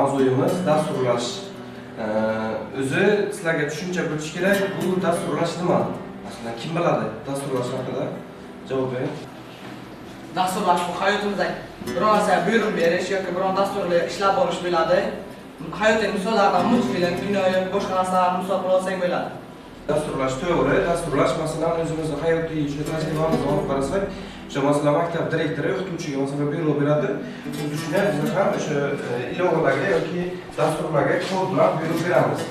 mavzuyimiz dasturlash. O'zi sizlarga tushuncha bo'lishi kerak. Bu dasturlash nima? Aslida kim biladi dasturlash haqida? Javob bering. Dasturlash bu hayotimizda biror narsa buyruq berish yoki biror dasturli ishlab borish bo'ladi. Hayotiy misollardan multfilm, kino yoki boshqa narsalarni misol qilib olsak bo'ladi. Dasturlash to'g'ri. Dasturlash masalan o'zimizni hayotiy tajribamizni olib qarasak, o'sha masalan maktab direktori o'qituvchiga masalan buyruq beradi. Xuddi shunday biz ham o'sha ilovalarga yoki dasturlarga kod bilan buyruq beramiz.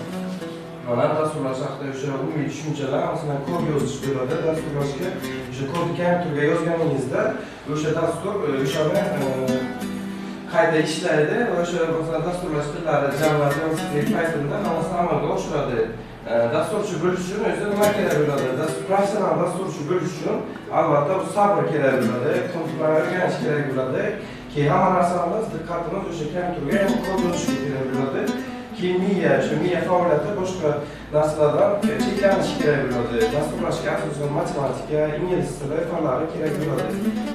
Mana dasturlash haqida o'sha umumiy tushunchalar, masalan kod yozish bo'ladi. Dasturlashga o'sha kodni kompyuterga yozganingizda o'sha dastur o'shani qayta ishlaydi va o'sha masalan dasturlash tillari Java, JavaScript, Pythonda hammasini amalga oshiradi. Dasturchi bo'lish uchun o'zi nima kerak bo'ladi? Professional dasturchi bo'lish uchun albatta sabr kerak bo'ladi, kompyuterni o'rganish kerak bo'ladi. Keyin hamma narsamiz diqqatimiz o'sha kompyuterga kod yozishga kerak bo'ladi. Keyin miya faoliyati boshqa narsalardan cheklanishi kerak bo'ladi. Dasturlashga asosan matematika, ingliz tili fanlari kerak bo'ladi.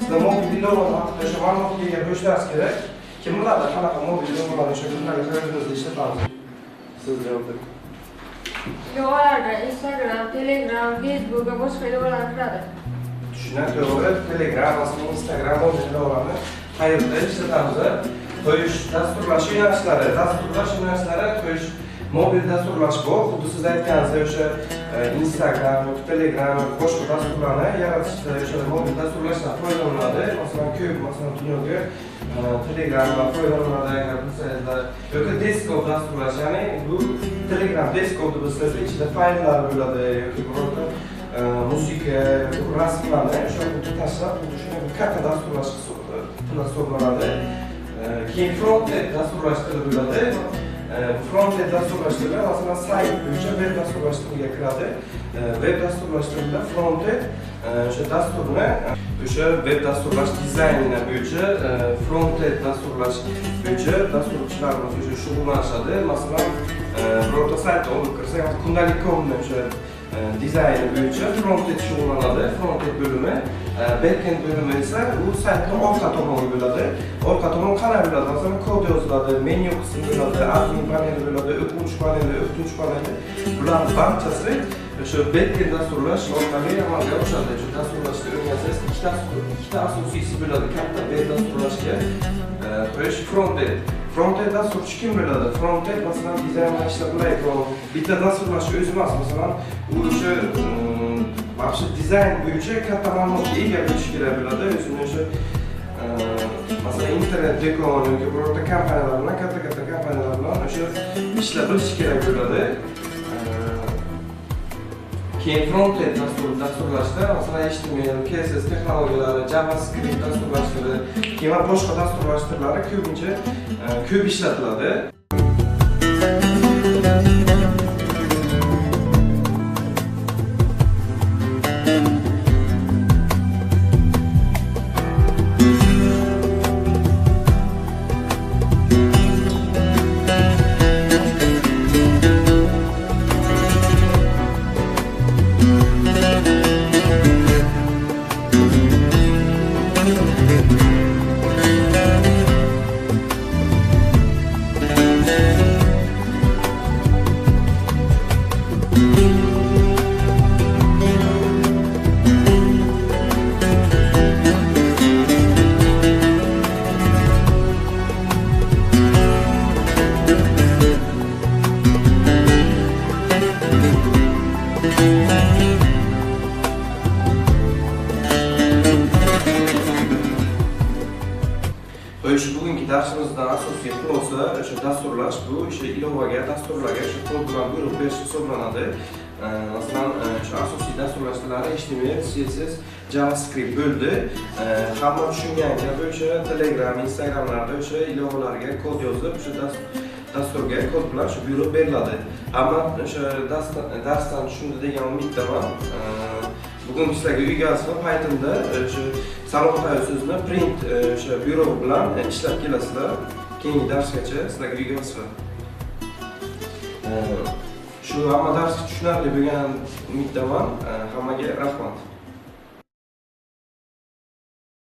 Sizda mobil ilovalar haqida o'sha ma'lumotga bo'sh dars kerak. Kim biladi qanaqa mobil ilovalar o'sha kunlarga hayotimizda ishlatamiz? Siz javob bering. Ilovalarga Instagram, Telegram, Facebook va boshqa ilovalar kiradi. To'g'ri, Telegram, Instagram mobil ilovalarni qayerda ishlatamiz? Qo'yish dasturlash yo'nalishlari, qo'yish mobil dasturlash bu, xuddi siz aytganingizdek o'sha Instagram, Telegram, boshqa dasturlarni yaratishda o'sha mobil dasturlashdan foydalaniladi. Masalan, ko'p dunyoga Telegramdan foydalaniladi agar bilsangizlar. Yoki desktop dasturlash, ya'ni bu Telegram desktop deb bilsangiz, ichida fayllar bo'ladi yoki birorta musiqa, rasmlarni o'sha yerga tashlab, shunday katta dasturlash hisoblanadi. Keyin front-end dasturlash tili bo'ladi. Front-end dasturlash tili masalan sayt bo'yicha web dasturlash tiliga kiradi. Web dasturlash tilida front-end o'sha dasturni o'sha web dasturlash dizaynini bo'yicha front-end dasturlash bo'yicha dasturchilarimiz o'sha shug'ullanishadi. Masalan, birorta saytga olib kirsak, kundalik.com'ni o'sha dizayni bo'yicha front-end shug'ullanadi. Front-end bo'limi, back-end bo'limi esa u saytning orqa tomoni bo'ladi. Orqa tomon qanday bo'ladi? Masalan, kod yoziladi, menu qismi bo'ladi, admin paneli bo'ladi, o'quvchi paneli. Bularning barchasi o'sha back-end dasturlash orqali amalga oshadi. Shu dasturlashni o'rgansangiz, ikkita asosiysi bo'ladi. Katta web dasturlashga qo'yish front-end. Front-end dasturchi kim bo'ladi? Front-end masalan dizaynlar ishlab qo'yayotgan bitta dasturlash o'zi emas, masalan, u o'sha maxsus dizayn bo'yicha katta ma'lumotga ega bo'lishi kerak bo'ladi. O'zini o'sha masalan internet do'koni yoki birorta kompaniyalar bilan katta kompaniyalar bilan o'sha ishlab bilish kerak bo'ladi. Keyin front-end dasturlashda masalan HTML, CSS texnologiyalari, JavaScript dasturlashlari, keyin boshqa dasturlash turlari ko'pincha ko'p ishlatiladi. Bugungi darsimizdan asosiy xulosa o'sha dasturlash bu o'sha ilovaga, dasturlarga o'sha kod bilan buyruq berish hisoblanadi. Masalan, o'sha asosiy dasturlashlar HTML, CSS, JavaScript bo'ldi. Hamma tushungan kabi o'sha Telegram, Instagramlarda o'sha ilovalarga kod yozib, o'sha dasturga kod bilan shu buyruq beriladi. Hamma o'sha darsdan tushundi degan umiddaman. Bugun sizlarga uygasini Pythonda o'sha salom so'zini print o'sha buyruq bilan ishlab kelasizlar. Keyingi darsgacha sizlarga uygasizlar. Shu hamma dars tushunarli bo'lgan umiddaman. Hammaga rahmat.